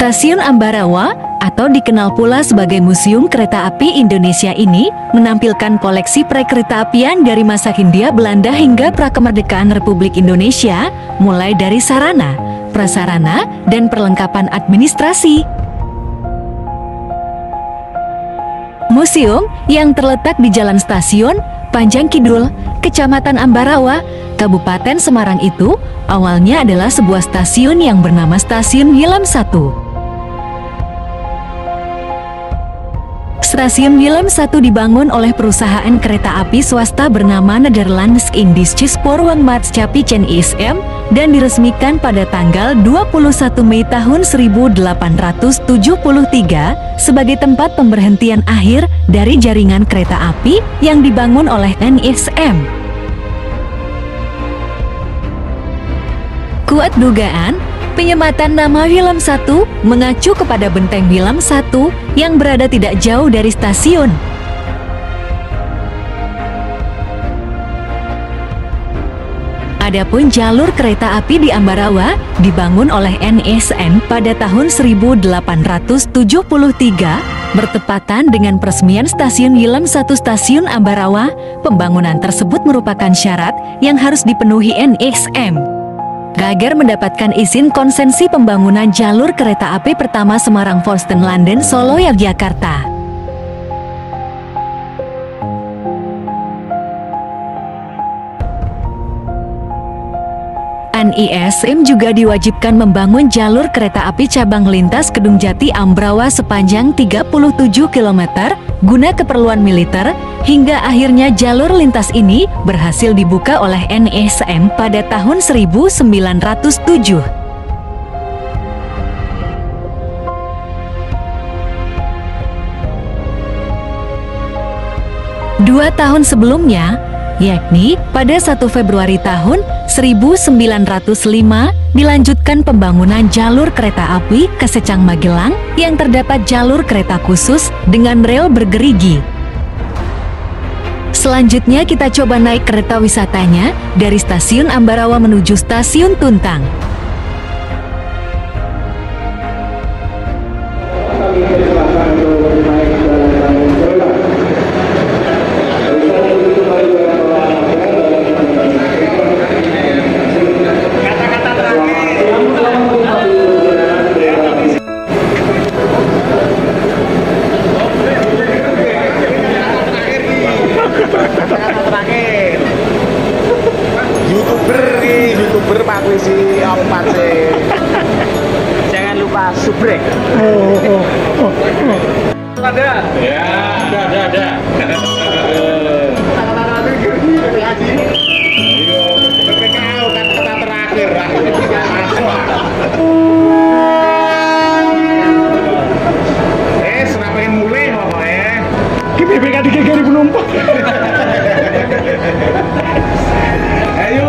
Stasiun Ambarawa atau dikenal pula sebagai Museum Kereta Api Indonesia ini menampilkan koleksi perkeretaapian dari masa Hindia Belanda hingga prakemerdekaan Republik Indonesia, mulai dari sarana, prasarana, dan perlengkapan administrasi. Museum yang terletak di Jalan Stasiun Panjang Kidul, Kecamatan Ambarawa, Kabupaten Semarang itu awalnya adalah sebuah stasiun yang bernama Stasiun Willem I. Stasiun Willem I dibangun oleh perusahaan kereta api swasta bernama Nederlands Indische Spoorwegmaatschappij (NISM) dan diresmikan pada tanggal 21 Mei tahun 1873 sebagai tempat pemberhentian akhir dari jaringan kereta api yang dibangun oleh NISM. Kuat dugaan penyematan nama Willem I mengacu kepada Benteng Willem I yang berada tidak jauh dari stasiun. Adapun jalur kereta api di Ambarawa dibangun oleh NISM pada tahun 1873 bertepatan dengan peresmian Stasiun Willem I Stasiun Ambarawa. Pembangunan tersebut merupakan syarat yang harus dipenuhi NISM agar mendapatkan izin konsensi pembangunan jalur kereta api pertama Semarang Folkestone London Solo Yogyakarta. NISM juga diwajibkan membangun jalur kereta api cabang lintas Kedung Jati Ambarawa sepanjang 37 km guna keperluan militer, hingga akhirnya jalur lintas ini berhasil dibuka oleh NISM pada tahun 1907. 2 tahun sebelumnya, yakni pada 1 Februari tahun 1905, dilanjutkan pembangunan jalur kereta api ke Secang Magelang yang terdapat jalur kereta khusus dengan rel bergerigi. Selanjutnya kita coba naik kereta wisatanya dari Stasiun Ambarawa menuju Stasiun Tuntang. YouTuber Pak Wisi Ompat sih. Jangan lupa subrek. Ada? Ya, ada. Ayo, PPKU kata terakhir. Serapain mulai pokoknya. Ki PPK dikegari penumpang. Ayo,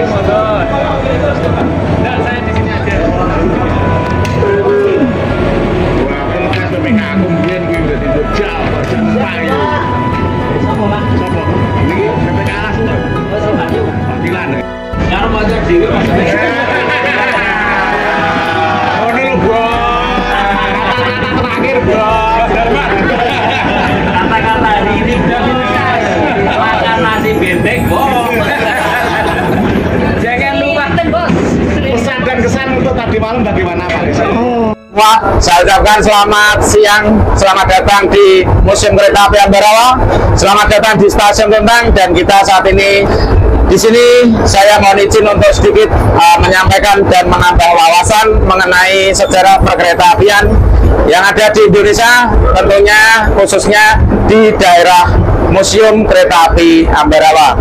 motor. Nah, saya di sini aja. Walaupun kan PPK aku mungkin gue udah di Jogja, Payu. Sopo Pak? Sopo? Ini PPK langsung. Ayo, panggilan. Karo motor dhewe maksudnya. Oh, ini bro. Kata-kata terakhir, bro. Kata-kata ini makan nasi bebek, bos. Jangan lupa pesan dan kesan untuk tadi malam bagaimana Pak? Saya ucapkan selamat siang, selamat datang di Museum Kereta Api Ambarawa, selamat datang di Stasiun Tuntang, dan kita saat ini di sini saya mohon izin untuk sedikit menyampaikan dan menambah wawasan mengenai sejarah perkeretaapian yang ada di Indonesia, tentunya khususnya di daerah Museum Kereta Api Ambarawa.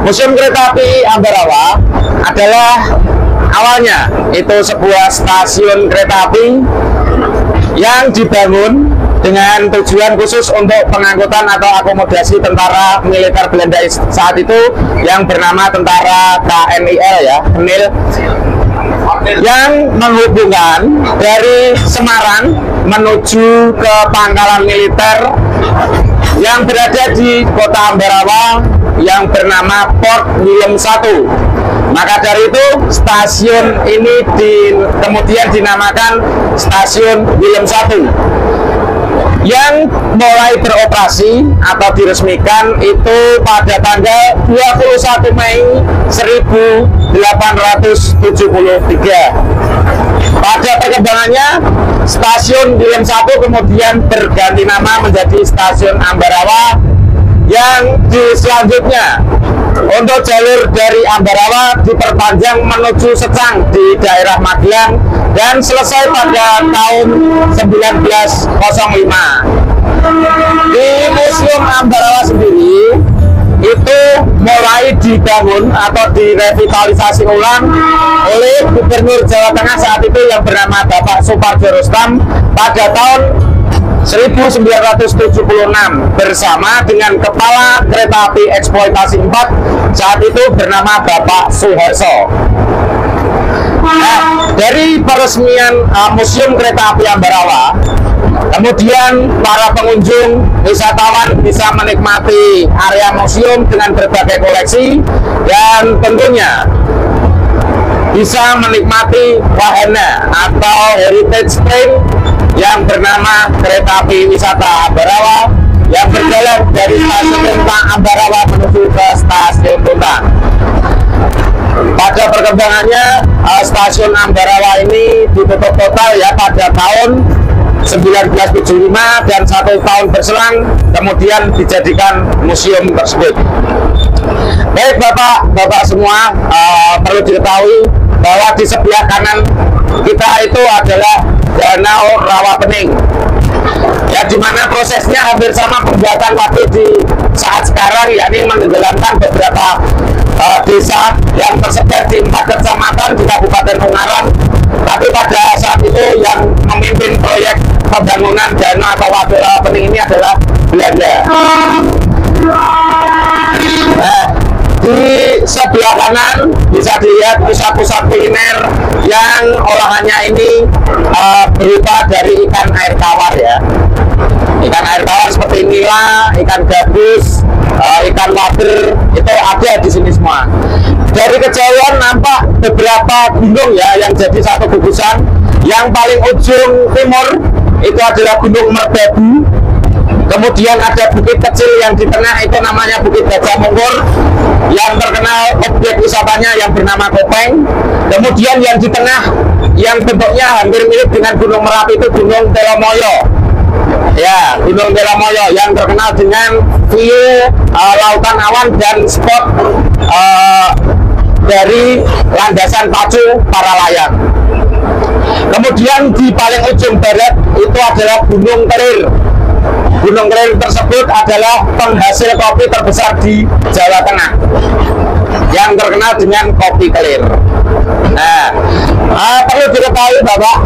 Museum Kereta Api Ambarawa adalah awalnya itu sebuah stasiun kereta api yang dibangun dengan tujuan khusus untuk pengangkutan atau akomodasi tentara militer Belanda saat itu yang bernama tentara KNIL ya, KNIL, yang menghubungkan dari Semarang menuju ke pangkalan militer yang berada di kota Ambarawa yang bernama Port Willem I. Maka dari itu stasiun ini kemudian dinamakan Stasiun Willem I, yang mulai beroperasi atau diresmikan itu pada tanggal 21 Mei 1873. Pada perkembangannya, Stasiun Willem I kemudian berganti nama menjadi Stasiun Ambarawa, yang selanjutnya untuk jalur dari Ambarawa diperpanjang menuju Secang di daerah Magelang dan selesai pada tahun 1905. Di Museum Ambarawa sendiri itu mulai dibangun atau direvitalisasi ulang oleh Gubernur Jawa Tengah saat itu yang bernama Bapak Soepardjo Rustam pada tahun 1976 bersama dengan Kepala Kereta Api Eksploitasi 4 saat itu bernama Bapak Suharso. Dari peresmian Museum Kereta Api Ambarawa, kemudian para pengunjung wisatawan bisa menikmati area museum dengan berbagai koleksi dan tentunya bisa menikmati wahana atau heritage train yang bernama Kereta Api Wisata Ambarawa yang berjalan dari Stasiun Tuntang Ambarawa menuju ke Stasiun Tuntang. Pada perkembangannya, Stasiun Ambarawa ini ditutup total ya pada tahun 1975 dan 1 tahun berselang kemudian dijadikan museum tersebut. Baik Bapak semua, perlu diketahui bahwa di sebelah kanan kita itu adalah Danau Rawapening, ya, dimana prosesnya hampir sama pembuatan waktu di saat sekarang, yakni menenggelamkan beberapa desa yang tersebar di 4 kecamatan di Kabupaten Ungaran. Tapi pada saat itu yang memimpin proyek pembangunan danau atau waduk Rawapening ini adalah Belanda. Di sebelah kanan bisa dilihat pusat-pusat kuliner yang olahannya ini berupa dari ikan air tawar ya. Ikan air tawar seperti nila, ikan gabus, ikan wader itu ada di sini semua. Dari kejauhan nampak beberapa gunung ya yang jadi satu gugusan. Yang paling ujung timur itu adalah Gunung Merbabu. Kemudian ada bukit kecil yang di tengah itu namanya Bukit Gajah Mungkur, yang terkenal objek wisatanya yang bernama Kopeng. Kemudian yang di tengah yang bentuknya hampir mirip dengan Gunung Merapi itu Gunung Telomoyo. Ya, Gunung Telomoyo yang terkenal dengan view lautan awan dan spot dari landasan pacu para layang. Kemudian di paling ujung barat itu adalah Gunung Kelir. Gunung Kelir tersebut adalah penghasil kopi terbesar di Jawa Tengah yang terkenal dengan kopi Kelir. Nah, perlu diketahui Bapak,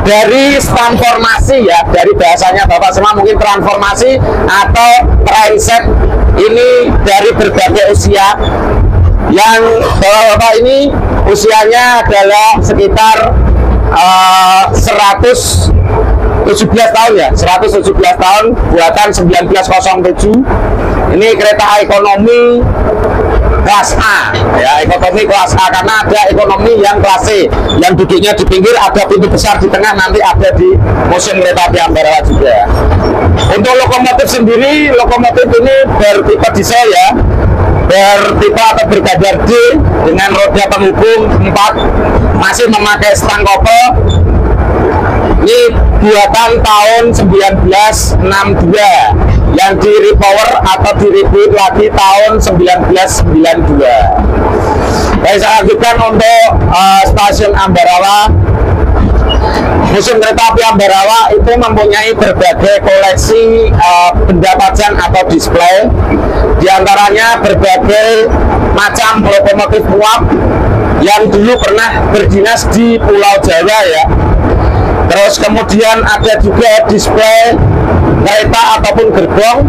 dari transformasi ya, dari bahasanya Bapak semua mungkin transformasi atau trainset ini dari berbagai usia, yang Bapak ini usianya adalah sekitar 117 tahun ya, 117 tahun, buatan 1907. Ini kereta ekonomi kelas A ya, ekonomi kelas A, karena ada ekonomi yang kelas C yang duduknya di pinggir, ada pintu besar di tengah, nanti ada di Museum Kereta Api Ambarawa juga. Untuk lokomotif sendiri, lokomotif ini bertipe diesel ya, bertipe atau bergadar D dengan roda penghubung 4, masih memakai stang kopel. Ini buatan tahun 1962 yang di repower atau di reboot lagi tahun 1992. Baik, saya lanjutkan untuk Stasiun Ambarawa. Museum Kereta Api Ambarawa itu mempunyai berbagai koleksi benda pajang atau display, diantaranya berbagai macam lokomotif uap yang dulu pernah berdinas di Pulau Jawa ya. Terus kemudian ada juga display kereta ataupun gerbong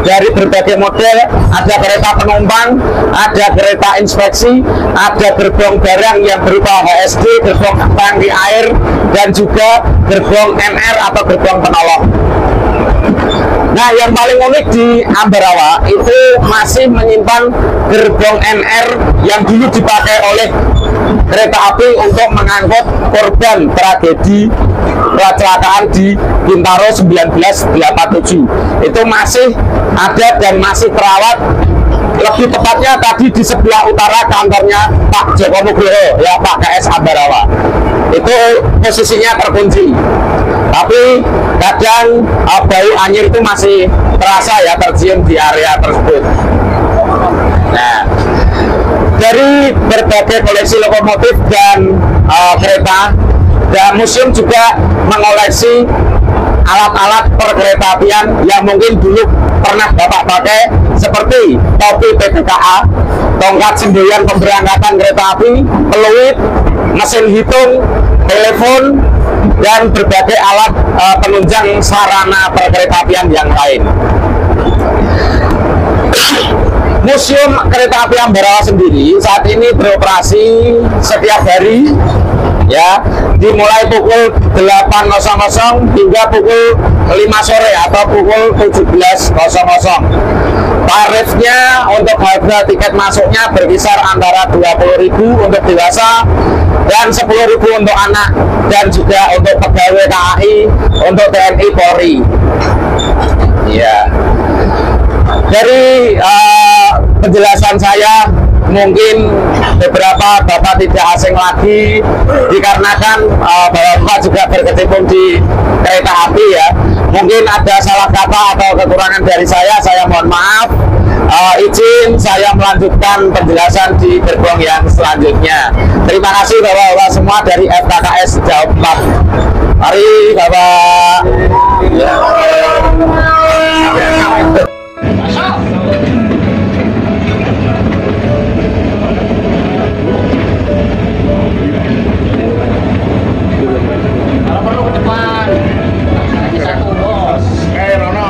dari berbagai model, ada kereta penumpang, ada kereta inspeksi, ada gerbong barang yang berupa HSD, gerbong tangki air, dan juga gerbong MR atau gerbong penolong. Nah, yang paling unik di Ambarawa itu masih menyimpan gerbong NR yang dulu dipakai oleh kereta api untuk mengangkut korban tragedi kecelakaan di Bintaro 1987. Itu masih ada dan masih terawat. Lebih tepatnya tadi di sebelah utara kantornya Pak Joko Nugroho, ya Pak KS Ambarawa. Itu posisinya terkunci. Tapi kadang bau anyir itu masih terasa ya, tercium di area tersebut. Nah, dari berbagai koleksi lokomotif dan kereta, dan museum juga mengoleksi alat-alat perkeretaapian yang mungkin dulu pernah Bapak pakai, seperti topi PDKA, tongkat semboyan pemberangkatan kereta api, peluit, mesin hitung, telepon, dan berbagai alat penunjang sarana perkeretaapian yang lain. Museum Kereta Api Ambarawa sendiri saat ini beroperasi setiap hari, ya, dimulai pukul 8.00 hingga pukul 5 sore atau pukul 17.00. Tarifnya untuk harga tiket masuknya berkisar antara 20.000 untuk dewasa dan 10.000 untuk anak, dan juga untuk pegawai KAI, untuk TNI Polri. Ya, dari penjelasan saya mungkin beberapa Bapak tidak asing lagi, dikarenakan Bapak juga berkecimpung di kereta api ya. Mungkin ada salah kata atau kekurangan dari saya mohon maaf. Izin saya melanjutkan penjelasan di gerbong yang selanjutnya. Terima kasih Bapak-Bapak semua dari FKKS Jauh 4. Mari Bapak. Kalau perlu ke depan. Lagi satu bos. Rono,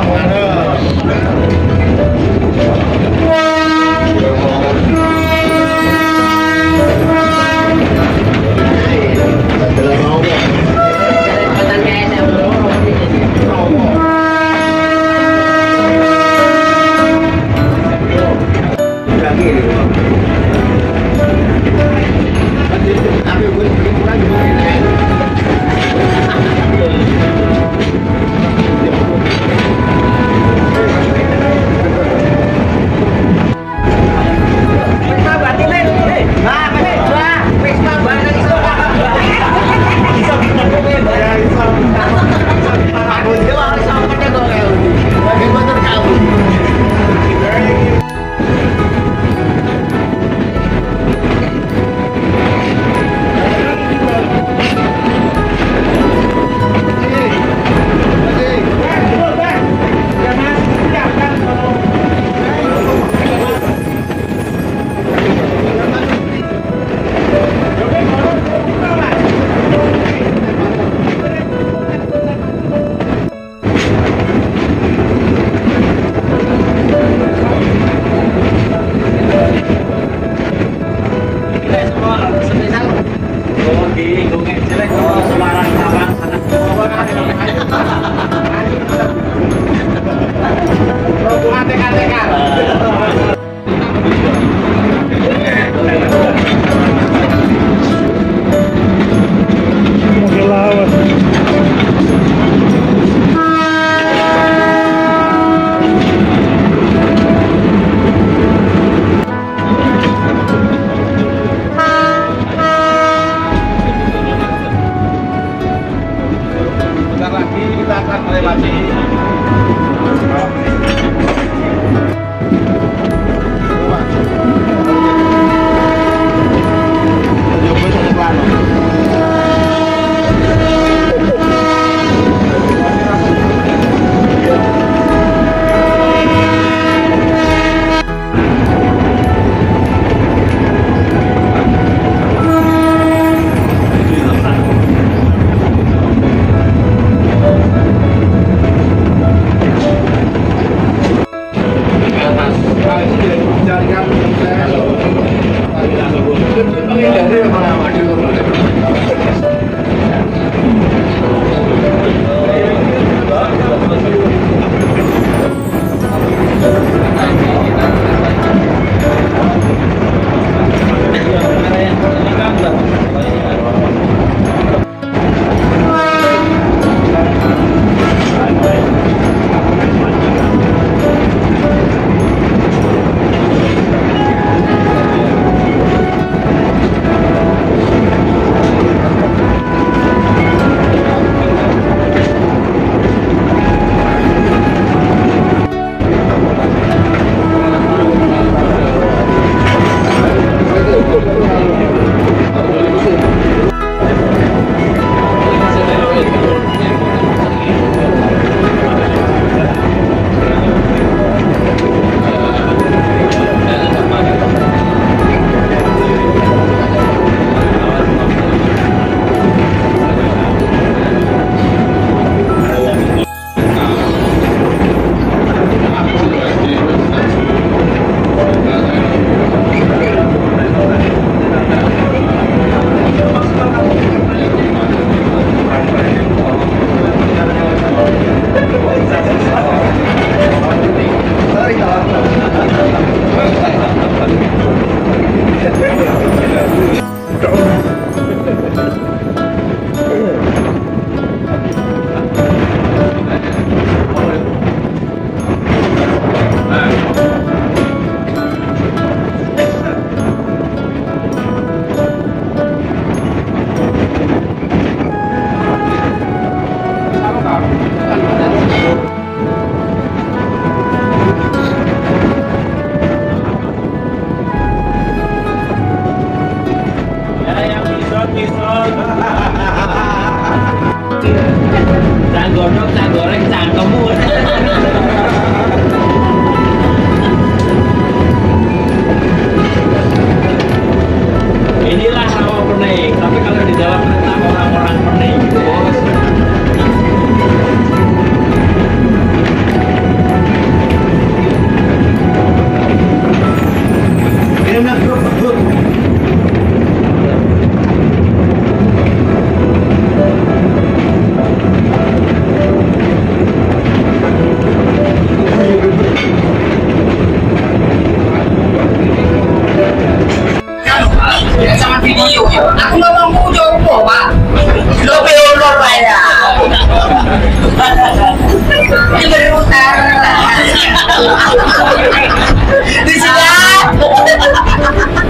Di sini.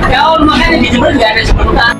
Kau makanya di Jember nggak ada sebentar.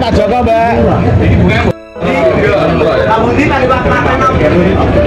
Pak Joko, Mbak. Ini bunga. Ini